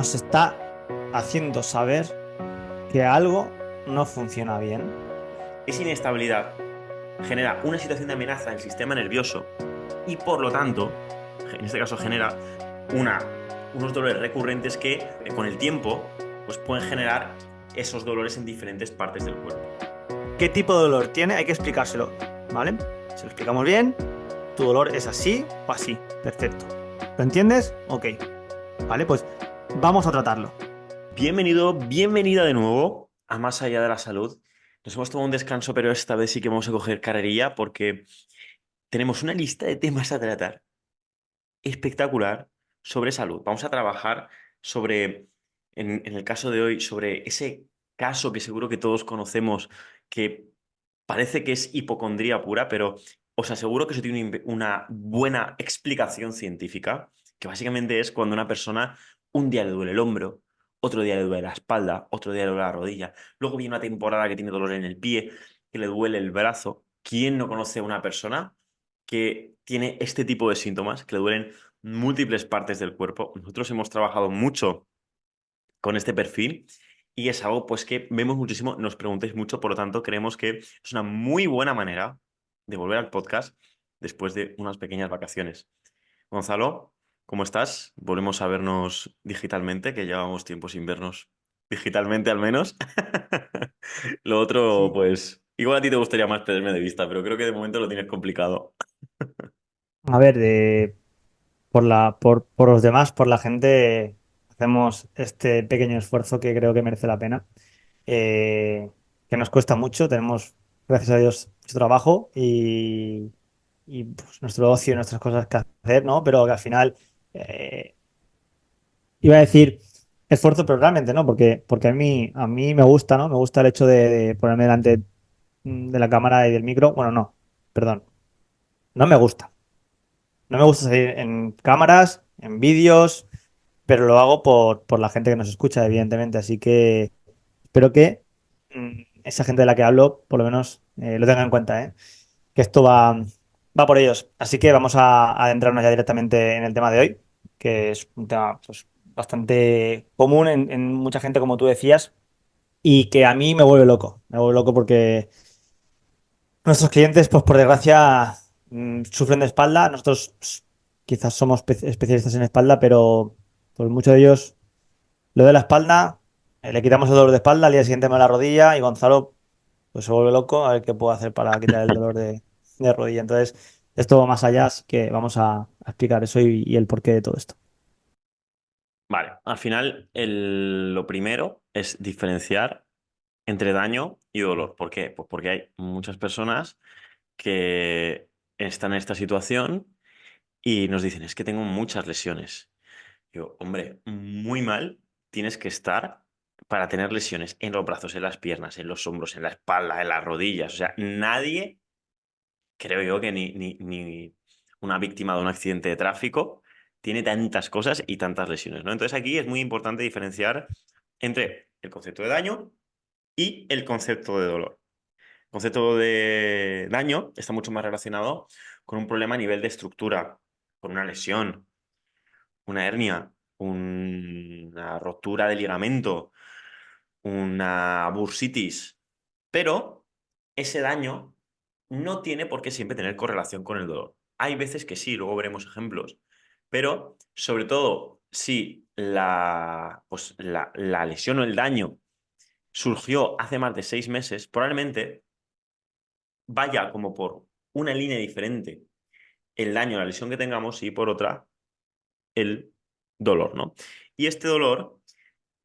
nos está haciendo saber que algo no funciona bien. Esa inestabilidad genera una situación de amenaza en el sistema nervioso y por lo tanto, en este caso genera unos dolores recurrentes que con el tiempo pues pueden generar esos dolores en diferentes partes del cuerpo. ¿Qué tipo de dolor tiene? Hay que explicárselo, ¿vale? Si lo explicamos bien, tu dolor es así o así. Perfecto. ¿Lo entiendes? Ok. Vale, pues vamos a tratarlo. Bienvenido, bienvenida de nuevo a Más Allá de la Salud. Nos hemos tomado un descanso, pero esta vez sí que vamos a coger carrerilla porque tenemos una lista de temas a tratar espectacular sobre salud. Vamos a trabajar sobre, en el caso de hoy, sobre ese caso que seguro que todos conocemos, que parece que es hipocondría pura, pero os aseguro que eso tiene una buena explicación científica, que básicamente es cuando una persona un día le duele el hombro, otro día le duele la espalda, otro día le duele la rodilla, luego viene una temporada que tiene dolor en el pie, que le duele el brazo. ¿Quién no conoce a una persona que tiene este tipo de síntomas, que le duelen múltiples partes del cuerpo? Nosotros hemos trabajado mucho con este perfil y es algo pues que vemos muchísimo, nos preguntéis mucho, por lo tanto creemos que es una muy buena manera de volver al podcast después de unas pequeñas vacaciones. Gonzalo, ¿cómo estás? Volvemos a vernos digitalmente, que llevamos tiempo sin vernos digitalmente al menos. Lo otro, Sí. pues, igual a ti te gustaría más perderme de vista, pero creo que de momento lo tienes complicado. A ver, por los demás, por la gente, hacemos este pequeño esfuerzo que creo que merece la pena. eh, que nos cuesta mucho. Tenemos, gracias a Dios, mucho trabajo y, pues, nuestro ocio y nuestras cosas que hacer, ¿no? Pero que al final, eh, iba a decir esfuerzo, pero realmente no, porque a mí me gusta, ¿no? Me gusta el hecho de ponerme delante de la cámara y del micro. Bueno, no, perdón, no me gusta. No me gusta salir en cámaras, en vídeos, pero lo hago por la gente que nos escucha, evidentemente. Así que espero que esa gente de la que hablo, por lo menos, lo tenga en cuenta, ¿eh? Que esto va por ellos. Así que vamos a adentrarnos ya directamente en el tema de hoy, que es un tema pues, bastante común en mucha gente, como tú decías, y que a mí me vuelve loco. Me vuelve loco porque nuestros clientes, pues por desgracia, sufren de espalda. Nosotros quizás somos especialistas en espalda, pero pues muchos de ellos lo de la espalda, le quitamos el dolor de espalda, al día siguiente me la rodilla y Gonzalo pues se vuelve loco a ver qué puedo hacer para quitar el dolor de rodilla. Entonces, esto va más allá, así que vamos a explicar eso y el porqué de todo esto. Vale, al final lo primero es diferenciar entre daño y dolor. ¿Por qué? Pues porque hay muchas personas que están en esta situación y nos dicen, es que tengo muchas lesiones. Digo, hombre, muy mal tienes que estar para tener lesiones en los brazos, en las piernas, en los hombros, en la espalda, en las rodillas. O sea, nadie, creo yo que ni una víctima de un accidente de tráfico tiene tantas cosas y tantas lesiones, ¿no? Entonces aquí es muy importante diferenciar entre el concepto de daño y el concepto de dolor. El concepto de daño está mucho más relacionado con un problema a nivel de estructura, con una lesión, una hernia, una rotura de ligamento, una bursitis. Pero ese daño no tiene por qué siempre tener correlación con el dolor. Hay veces que sí, luego veremos ejemplos. Pero sobre todo si la lesión o el daño surgió hace más de 6 meses, probablemente vaya como por una línea diferente el daño, la lesión que tengamos y por otra el dolor, ¿no? Y este dolor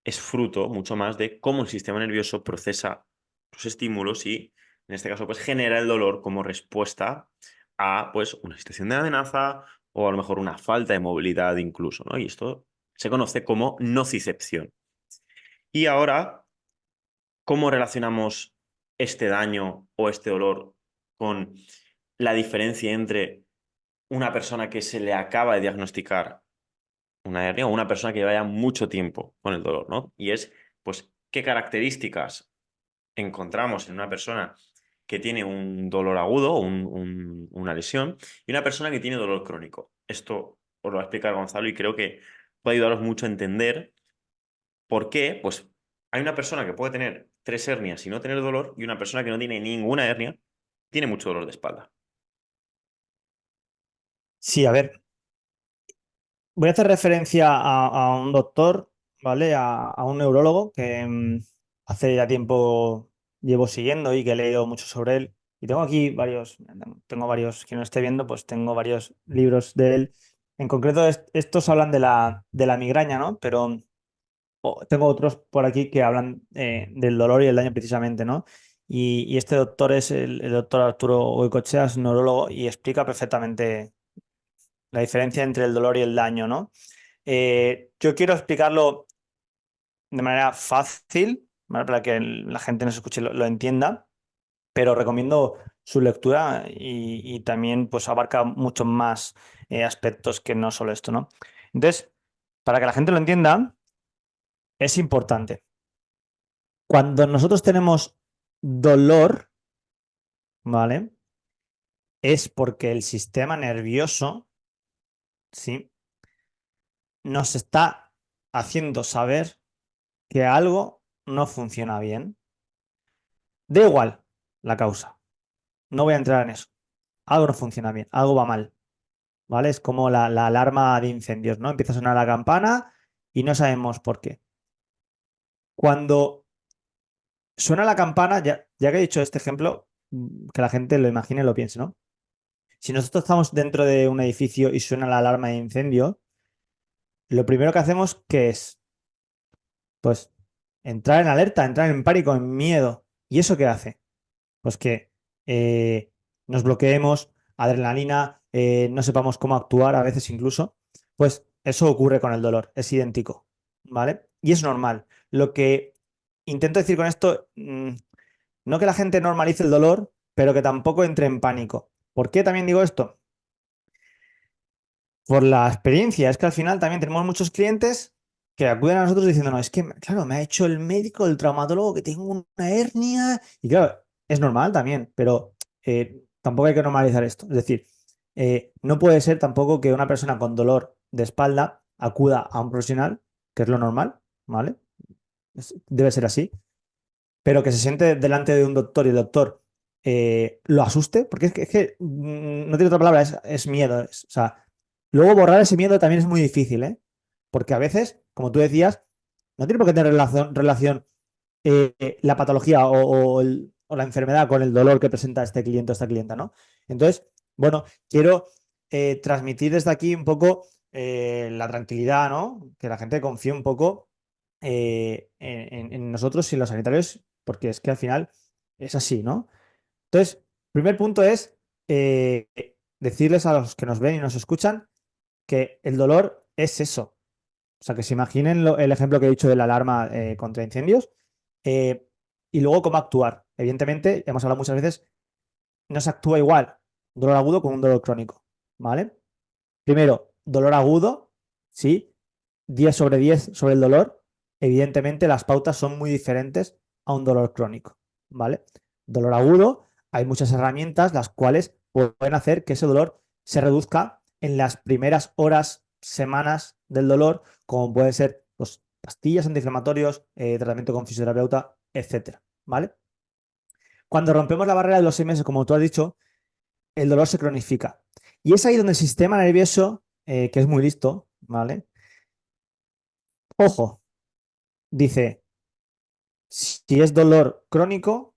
es fruto mucho más de cómo el sistema nervioso procesa los estímulos y, en este caso, pues genera el dolor como respuesta a, pues, una situación de amenaza o a lo mejor una falta de movilidad incluso, ¿no? Y esto se conoce como nocicepción. Y ahora, ¿cómo relacionamos este daño o este dolor con la diferencia entre una persona que se le acaba de diagnosticar una hernia o una persona que lleva ya mucho tiempo con el dolor, ¿no? Y es, pues, qué características encontramos en una persona que tiene un dolor agudo, una lesión, y una persona que tiene dolor crónico. Esto os lo va a explicar Gonzalo y creo que puede ayudaros mucho a entender ¿Por qué? Pues hay una persona que puede tener 3 hernias y no tener dolor, y una persona que no tiene ninguna hernia tiene mucho dolor de espalda. Sí, a ver, voy a hacer referencia a un doctor, ¿vale? A un neurólogo que hace ya tiempo llevo siguiendo y que he leído mucho sobre él. Y tengo aquí varios, quien no esté viendo, pues tengo varios libros de él. En concreto, estos hablan de la migraña, ¿no? Pero tengo otros por aquí que hablan del dolor y el daño precisamente, ¿no? Y este doctor es el doctor Arturo Goicoechea, es neurólogo y explica perfectamente la diferencia entre el dolor y el daño, ¿no? Yo quiero explicarlo de manera fácil, ¿vale? Para que la gente nos escuche y lo entienda, pero recomiendo su lectura y también pues abarca muchos más aspectos que no solo esto, ¿no? Entonces, para que la gente lo entienda, es importante. Cuando nosotros tenemos dolor, ¿vale? Es porque el sistema nervioso, ¿sí? Nos está haciendo saber que algo no funciona bien. Da igual la causa. No voy a entrar en eso. Algo no funciona bien, algo va mal, ¿vale? Es como la alarma de incendios, ¿no? Empieza a sonar la campana y no sabemos por qué. Cuando suena la campana, ya que he dicho este ejemplo, que la gente lo imagine y lo piense, ¿no? Si nosotros estamos dentro de un edificio y suena la alarma de incendio, lo primero que hacemos, ¿qué es? Pues entrar en alerta, entrar en pánico, en miedo. ¿Y eso qué hace? Pues que eh, nos bloqueemos, adrenalina, no sepamos cómo actuar, a veces incluso, pues eso ocurre con el dolor, es idéntico, ¿vale? Y es normal. Lo que intento decir con esto, no que la gente normalice el dolor, pero que tampoco entre en pánico. ¿Por qué también digo esto? Por la experiencia, es que al final también tenemos muchos clientes que acuden a nosotros diciendo, no, es que, claro, me ha hecho el médico, el traumatólogo, que tengo una hernia. Y claro, es normal también, pero tampoco hay que normalizar esto. Es decir, no puede ser tampoco que una persona con dolor de espalda acuda a un profesional, que es lo normal, ¿vale? Debe ser así, pero que se siente delante de un doctor y el doctor lo asuste, porque no tiene otra palabra, es miedo. O sea, luego borrar ese miedo también es muy difícil, ¿eh? Porque a veces, como tú decías, no tiene por qué tener relación la patología o la enfermedad con el dolor que presenta este cliente o esta clienta, ¿no? Entonces, bueno, quiero transmitir desde aquí un poco la tranquilidad, ¿no? Que la gente confíe un poco en nosotros y en los sanitarios, porque es que al final es así, ¿no? Entonces, primer punto es eh, decirles a los que nos ven y nos escuchan que el dolor es eso. O sea, que se imaginen el ejemplo que he dicho de la alarma contra incendios eh, y luego cómo actuar. Evidentemente, hemos hablado muchas veces, no se actúa igual un dolor agudo con un dolor crónico, ¿vale? Primero, dolor agudo, ¿sí? 10/10 sobre el dolor. Evidentemente, las pautas son muy diferentes a un dolor crónico, ¿vale? Dolor agudo, hay muchas herramientas las cuales pueden hacer que ese dolor se reduzca en las primeras horas, semanas del dolor, como pueden ser pues, pastillas antiinflamatorios, tratamiento con fisioterapeuta, etcétera, ¿vale? Cuando rompemos la barrera de los 6 meses, como tú has dicho, el dolor se cronifica. Y es ahí donde el sistema nervioso, que es muy listo, ¿vale? Ojo, dice, si es dolor crónico,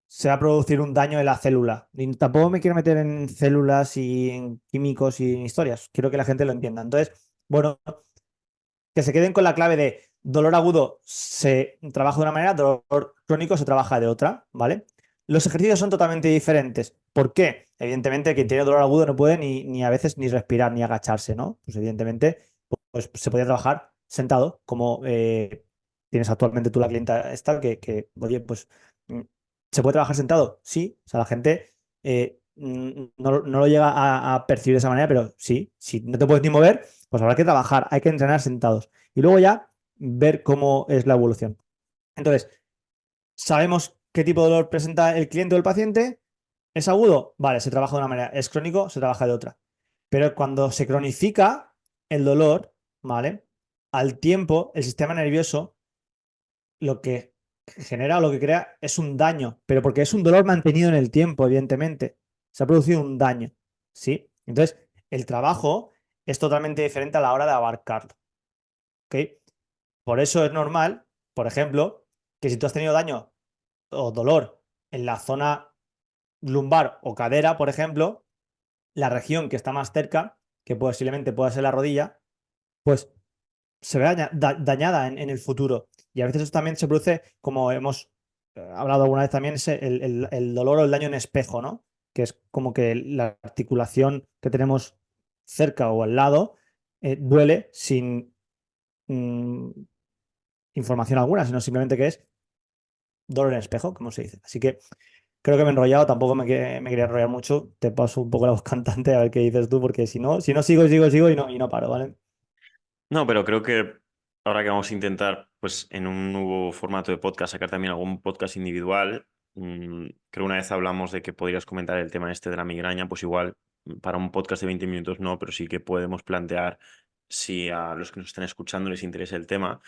se va a producir un daño en la célula. Y tampoco me quiero meter en células y en químicos y en historias. Quiero que la gente lo entienda. Entonces, bueno, que se queden con la clave de dolor agudo se trabaja de una manera, dolor crónico se trabaja de otra, ¿vale? Los ejercicios son totalmente diferentes. ¿Por qué? Evidentemente, quien tiene dolor agudo no puede ni a veces ni respirar ni agacharse, ¿no? Pues evidentemente, pues se podría trabajar sentado, como tienes actualmente tú la clienta esta, oye, pues mm, ¿se puede trabajar sentado? Sí, o sea, la gente no lo llega a percibir de esa manera, pero sí, si no te puedes ni mover, pues habrá que trabajar, hay que entrenar sentados y luego ya ver cómo es la evolución. Entonces, sabemos qué tipo de dolor presenta el cliente o el paciente. ¿Es agudo? Vale, se trabaja de una manera. ¿Es crónico? Se trabaja de otra. Pero cuando se cronifica el dolor, ¿vale? al tiempo el sistema nervioso lo que genera o lo que crea es un daño, pero porque es un dolor mantenido en el tiempo, evidentemente. Se ha producido un daño, ¿sí? Entonces, el trabajo es totalmente diferente a la hora de abarcarlo, ¿ok? Por eso es normal, por ejemplo, que si tú has tenido daño o dolor en la zona lumbar o cadera, por ejemplo, la región que está más cerca, que posiblemente pueda ser la rodilla, pues se ve dañada en el futuro. Y a veces eso también se produce, como hemos hablado alguna vez también, es el dolor o el daño en espejo, ¿no? Que es como que la articulación que tenemos cerca o al lado duele sin mm, información alguna, sino simplemente que es dolor en espejo, como se dice. Así que creo que me he enrollado, tampoco me quería enrollar mucho. Te paso un poco la voz cantante a ver qué dices tú, porque si no sigo y no paro, ¿vale? No, pero creo que ahora que vamos a intentar, pues en un nuevo formato de podcast, sacar también algún podcast individual, creo una vez hablamos de que podrías comentar el tema este de la migraña, pues igual para un podcast de 20 minutos no, pero sí que podemos plantear si a los que nos están escuchando les interesa el tema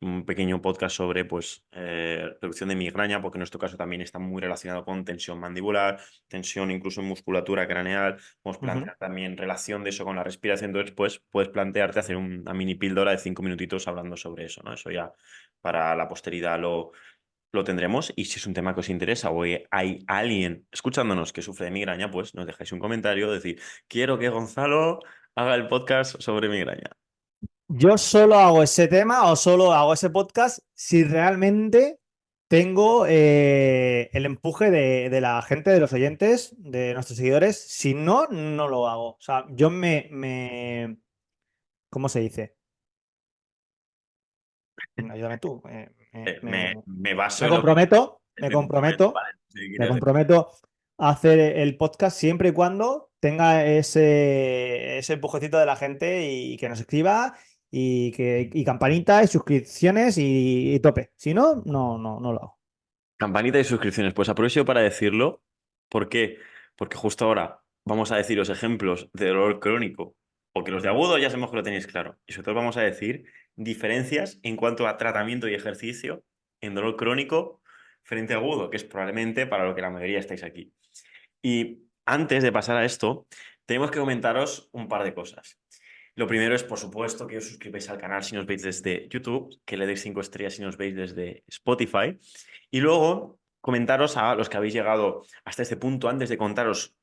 un pequeño podcast sobre pues, reducción de migraña, porque en nuestro caso también está muy relacionado con tensión mandibular, tensión incluso en musculatura craneal. Podemos Ujú. plantear también relación de eso con la respiración. Entonces, pues, puedes plantearte hacer una mini píldora de 5 minutitos hablando sobre eso, ¿no? Eso ya para la posteridad lo tendremos. Y si es un tema que os interesa o hay alguien escuchándonos que sufre de migraña, pues nos dejáis un comentario, decir, quiero que Gonzalo haga el podcast sobre migraña. Yo solo hago ese tema o solo hago ese podcast si realmente tengo el empuje de la gente, de los oyentes, de nuestros seguidores. Si no, no lo hago. O sea, yo ¿cómo se dice? Ayúdame tú. Me baso Me en lo que comprometo, me me comprometo, comprometo, ¿vale? Si me quieres hacer. comprometo a hacer el podcast siempre y cuando tenga ese empujecito de la gente y que nos escriba y campanita y suscripciones y tope. Si no, no lo hago. Campanita y suscripciones. Pues aprovecho para decirlo. ¿Por qué? Porque justo ahora vamos a deciros ejemplos de dolor crónico, o que los de agudo ya sabemos que lo tenéis claro. Y sobre todo vamos a decir diferencias en cuanto a tratamiento y ejercicio en dolor crónico frente a agudo, que es probablemente para lo que la mayoría estáis aquí. Y antes de pasar a esto, tenemos que comentaros un par de cosas. Lo primero es, por supuesto, que os suscribáis al canal si nos veis desde YouTube, que le deis 5 estrellas si nos veis desde Spotify. Y luego, comentaros a los que habéis llegado hasta este punto, antes de contaros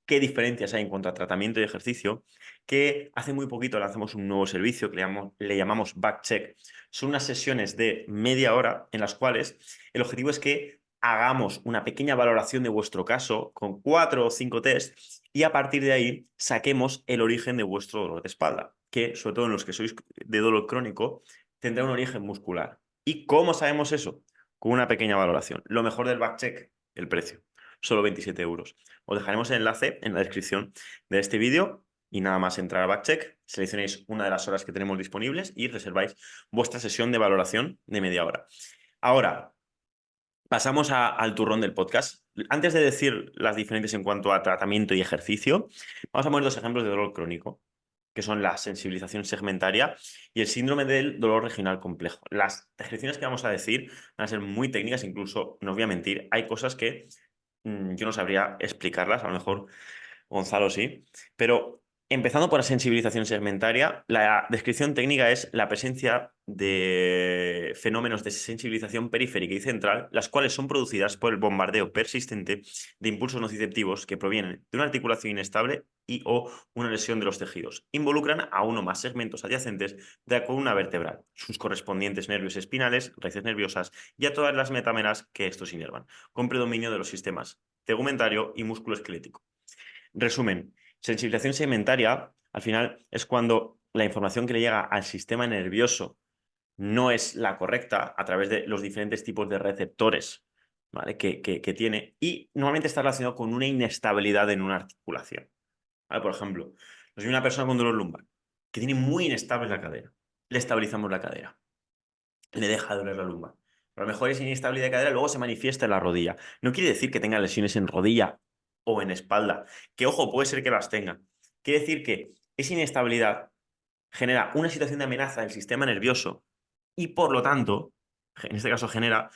qué diferencias hay en cuanto a tratamiento y ejercicio, que hace muy poquito lanzamos un nuevo servicio que le llamamos Backcheck. Son unas sesiones de media hora en las cuales el objetivo es que hagamos una pequeña valoración de vuestro caso con 4 o 5 tests y a partir de ahí saquemos el origen de vuestro dolor de espalda, que sobre todo en los que sois de dolor crónico tendrá un origen muscular. ¿Y cómo sabemos eso? Con una pequeña valoración. Lo mejor del backcheck, el precio. Solo 27 euros. Os dejaremos el enlace en la descripción de este vídeo y nada más entrar a backcheck, seleccionéis una de las horas que tenemos disponibles y reserváis vuestra sesión de valoración de media hora. Ahora, pasamos al turrón del podcast. Antes de decir las diferencias en cuanto a tratamiento y ejercicio, vamos a poner dos ejemplos de dolor crónico, que son la sensibilización segmentaria y el síndrome del dolor regional complejo. Las descripciones que vamos a decir van a ser muy técnicas, incluso, no os voy a mentir, hay cosas que yo no sabría explicarlas, a lo mejor Gonzalo sí, pero empezando por la sensibilización segmentaria, la descripción técnica es la presencia de fenómenos de sensibilización periférica y central, las cuales son producidas por el bombardeo persistente de impulsos nociceptivos que provienen de una articulación inestable y o una lesión de los tejidos. Involucran a uno o más segmentos adyacentes de la columna vertebral, sus correspondientes nervios espinales, raíces nerviosas y a todas las metameras que estos inervan, con predominio de los sistemas tegumentario y musculoesquelético. Resumen, sensibilización segmentaria, al final, es cuando la información que le llega al sistema nervioso no es la correcta a través de los diferentes tipos de receptores, ¿vale? que tiene y normalmente está relacionado con una inestabilidad en una articulación. ¿Vale? Por ejemplo, nos viene una persona con dolor lumbar que tiene muy inestable la cadera. Le estabilizamos la cadera, le deja de doler la lumbar. Pero a lo mejor esa inestabilidad de cadera luego se manifiesta en la rodilla. No quiere decir que tenga lesiones en rodilla o en espalda, que ojo, puede ser que las tenga. Quiere decir que esa inestabilidad genera una situación de amenaza del sistema nervioso y por lo tanto, en este caso genera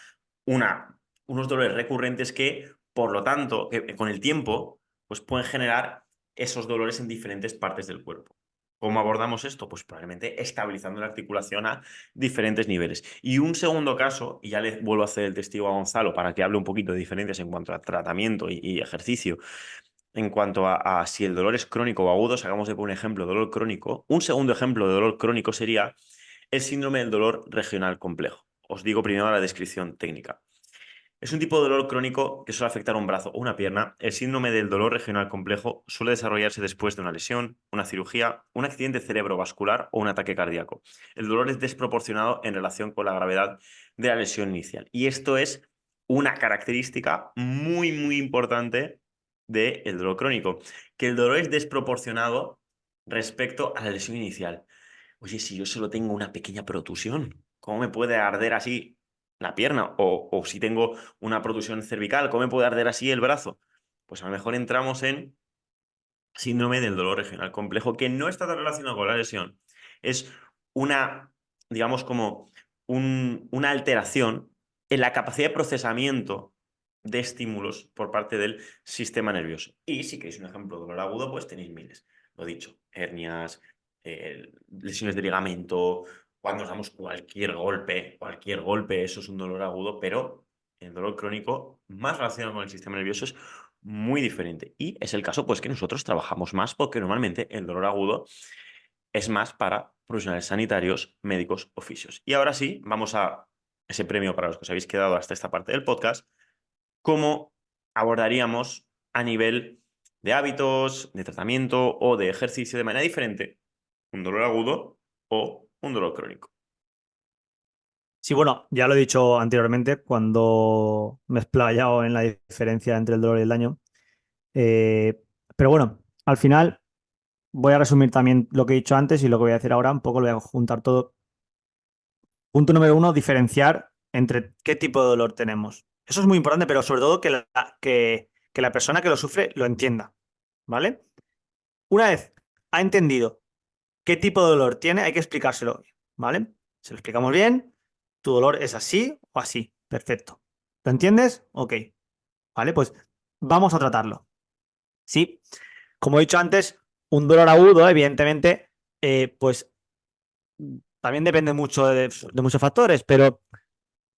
unos dolores recurrentes que, por lo tanto, que con el tiempo, pues pueden generar esos dolores en diferentes partes del cuerpo. ¿Cómo abordamos esto? Pues probablemente estabilizando la articulación a diferentes niveles. Y un segundo caso, y ya le vuelvo a hacer el testigo a Gonzalo para que hable un poquito de diferencias en cuanto a tratamiento y ejercicio, en cuanto a si el dolor es crónico o agudo, sacamos de por un ejemplo dolor crónico. Un segundo ejemplo de dolor crónico sería el síndrome del dolor regional complejo. Os digo primero la descripción técnica. Es un tipo de dolor crónico que suele afectar un brazo o una pierna. El síndrome del dolor regional complejo suele desarrollarse después de una lesión, una cirugía, un accidente cerebrovascular o un ataque cardíaco. El dolor es desproporcionado en relación con la gravedad de la lesión inicial. Y esto es una característica muy, muy importante del dolor crónico, que el dolor es desproporcionado respecto a la lesión inicial. Oye, si yo solo tengo una pequeña protusión, ¿cómo me puede arder así la pierna? O si tengo una protusión cervical, ¿cómo me puede arder así el brazo? Pues a lo mejor entramos en síndrome del dolor regional complejo, que no está tan relacionado con la lesión. Es una, digamos, como una alteración en la capacidad de procesamiento de estímulos por parte del sistema nervioso. Y si queréis un ejemplo de dolor agudo, pues tenéis miles. Lo dicho, hernias, lesiones de ligamento, cuando nos damos cualquier golpe, eso es un dolor agudo, pero el dolor crónico, más relacionado con el sistema nervioso, es muy diferente. Y es el caso, pues, que nosotros trabajamos más porque normalmente el dolor agudo es más para profesionales sanitarios, médicos, oficios. Y ahora sí, vamos a ese premio para los que os habéis quedado hasta esta parte del podcast. ¿Cómo abordaríamos a nivel de hábitos, de tratamiento o de ejercicio de manera diferente un dolor agudo o un dolor crónico? Sí, bueno, ya lo he dicho anteriormente cuando me he explayado en la diferencia entre el dolor y el daño. Eh, pero bueno, al final voy a resumir también lo que he dicho antes y lo que voy a decir ahora. Un poco lo voy a juntar todo. Punto número uno, diferenciar entre qué tipo de dolor tenemos. Eso es muy importante, pero sobre todo que la persona que lo sufre lo entienda, ¿vale? Una vez ha entendido qué tipo de dolor tiene, hay que explicárselo, ¿vale? Se lo explicamos bien, tu dolor es así o así, perfecto. ¿Lo entiendes? Ok, ¿vale? Pues vamos a tratarlo. Sí, como he dicho antes, un dolor agudo, evidentemente, pues también depende mucho de muchos factores, pero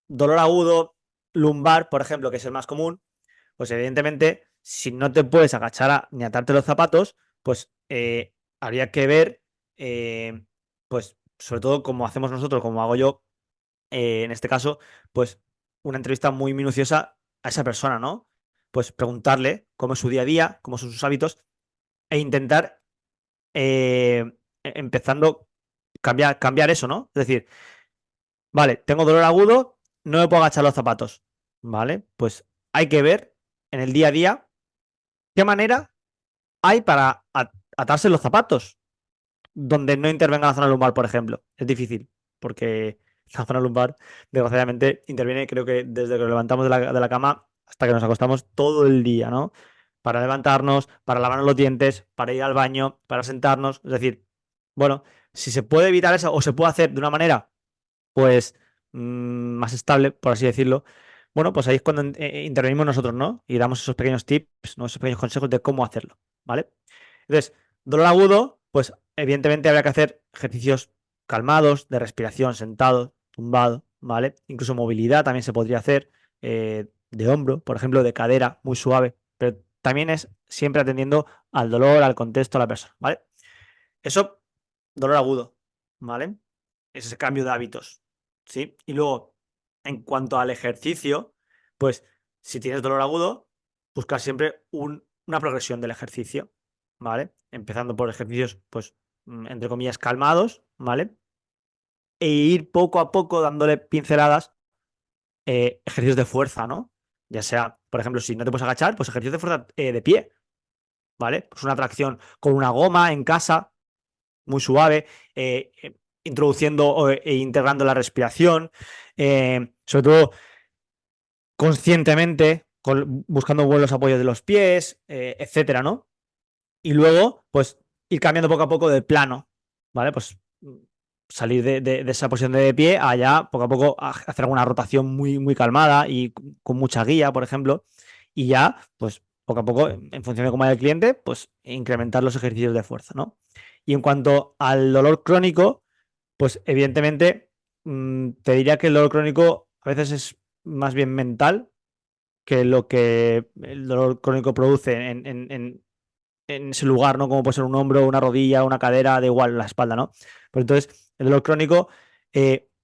dolor agudo, lumbar, por ejemplo, que es el más común, pues evidentemente, si no te puedes agachar ni atarte los zapatos, pues habría que ver, pues sobre todo como hacemos nosotros, como hago yo, en este caso, pues una entrevista muy minuciosa a esa persona, ¿no? Pues preguntarle cómo es su día a día, cómo son sus hábitos e intentar empezando cambiar eso, ¿no? Es decir, vale, tengo dolor agudo, no me puedo agachar los zapatos, ¿vale? Pues hay que ver en el día a día qué manera hay para atarse los zapatos donde no intervenga la zona lumbar, por ejemplo. Es difícil, porque la zona lumbar, desgraciadamente, interviene, creo que desde que nos levantamos de la cama hasta que nos acostamos todo el día, ¿no? Para levantarnos, para lavarnos los dientes, para ir al baño, para sentarnos. Es decir, bueno, si se puede evitar eso o se puede hacer de una manera, pues, más estable, por así decirlo, bueno, pues ahí es cuando intervenimos nosotros, ¿no? Y damos esos pequeños tips, ¿no? Esos pequeños consejos de cómo hacerlo, ¿vale? Entonces, dolor agudo, pues evidentemente habrá que hacer ejercicios calmados, de respiración, sentado, tumbado, ¿vale? Incluso movilidad también se podría hacer, de hombro, por ejemplo, de cadera, muy suave, pero también es siempre atendiendo al dolor, al contexto, a la persona, ¿vale? Eso, dolor agudo, ¿vale? Es ese cambio de hábitos, ¿sí? Y luego, en cuanto al ejercicio, pues si tienes dolor agudo, buscar siempre una progresión del ejercicio, ¿vale? Empezando por ejercicios, pues, entre comillas, calmados, ¿vale? E ir poco a poco dándole pinceladas, ejercicios de fuerza, ¿no? Ya sea, por ejemplo, si no te puedes agachar, pues ejercicios de fuerza, de pie, ¿vale? Pues una tracción con una goma en casa, muy suave, introduciendo e integrando la respiración, sobre todo conscientemente, buscando buenos apoyos de los pies, etcétera, ¿no? Y luego, pues, ir cambiando poco a poco de plano, ¿vale? Pues salir de esa posición de pie a ya poco a poco hacer alguna rotación muy, muy calmada y con mucha guía, por ejemplo, y ya, pues poco a poco, en función de cómo vaya el cliente, pues incrementar los ejercicios de fuerza, ¿no? Y en cuanto al dolor crónico, pues evidentemente te diría que el dolor crónico a veces es más bien mental que lo que el dolor crónico produce en ese lugar, ¿no? Como puede ser un hombro, una rodilla, una cadera, da igual, la espalda, ¿no? Pues entonces, el dolor crónico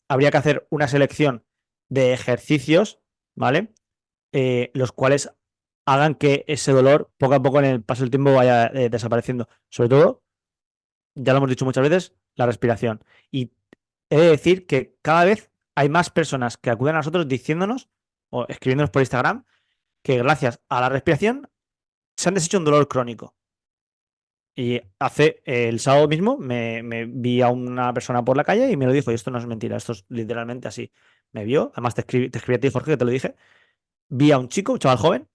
habría que hacer una selección de ejercicios, ¿vale? Los cuales hagan que ese dolor poco a poco en el paso del tiempo vaya desapareciendo. Sobre todo, ya lo hemos dicho muchas veces, la respiración. Y he de decir que cada vez hay más personas que acuden a nosotros diciéndonos o escribiéndonos por Instagram que gracias a la respiración se han deshecho un dolor crónico. Y hace el sábado mismo me vi a una persona por la calle y me lo dijo, y esto no es mentira, esto es literalmente así. Me vio, además te escribí a ti, Jorge, que te lo dije. Vi a un chico, un chaval joven.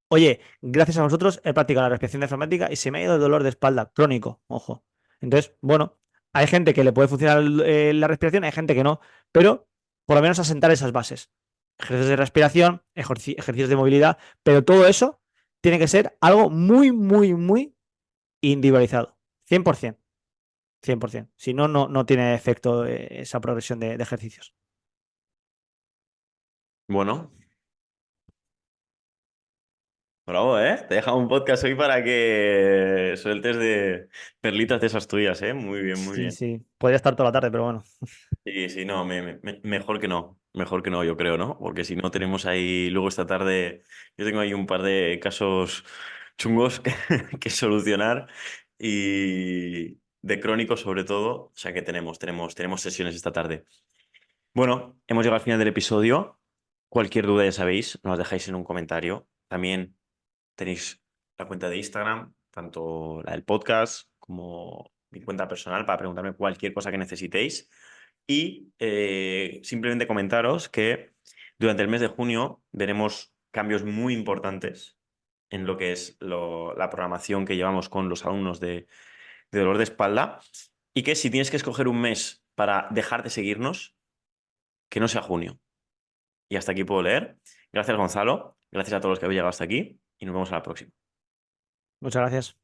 Oye, gracias a vosotros he practicado la respiración diafragmática y se me ha ido el dolor de espalda crónico, ojo. Entonces, bueno, hay gente que le puede funcionar la respiración, hay gente que no, pero por lo menos asentar esas bases. Ejercicios de respiración, ejercicios de movilidad, pero todo eso tiene que ser algo muy, muy, muy individualizado. 100%. 100%. Si no, no tiene efecto esa progresión de ejercicios. Bueno, bravo, ¿eh? Te he dejado un podcast hoy para que sueltes de perlitas de esas tuyas, ¿eh? Muy bien, muy Sí, bien. sí. Podría estar toda la tarde, pero bueno. Sí, sí, no, mejor que no, yo creo, ¿no? Porque si no tenemos ahí, luego esta tarde, yo tengo ahí un par de casos chungos que solucionar y de crónicos sobre todo, o sea que tenemos sesiones esta tarde. Bueno, hemos llegado al final del episodio. Cualquier duda ya sabéis, nos dejáis en un comentario. También tenéis la cuenta de Instagram, tanto la del podcast como mi cuenta personal para preguntarme cualquier cosa que necesitéis. Y simplemente comentaros que durante el mes de junio veremos cambios muy importantes en lo que es la programación que llevamos con los alumnos de dolor de espalda y que si tienes que escoger un mes para dejar de seguirnos, que no sea junio. Y hasta aquí puedo leer. Gracias, Gonzalo. Gracias a todos los que habéis llegado hasta aquí y nos vemos a la próxima. Muchas gracias.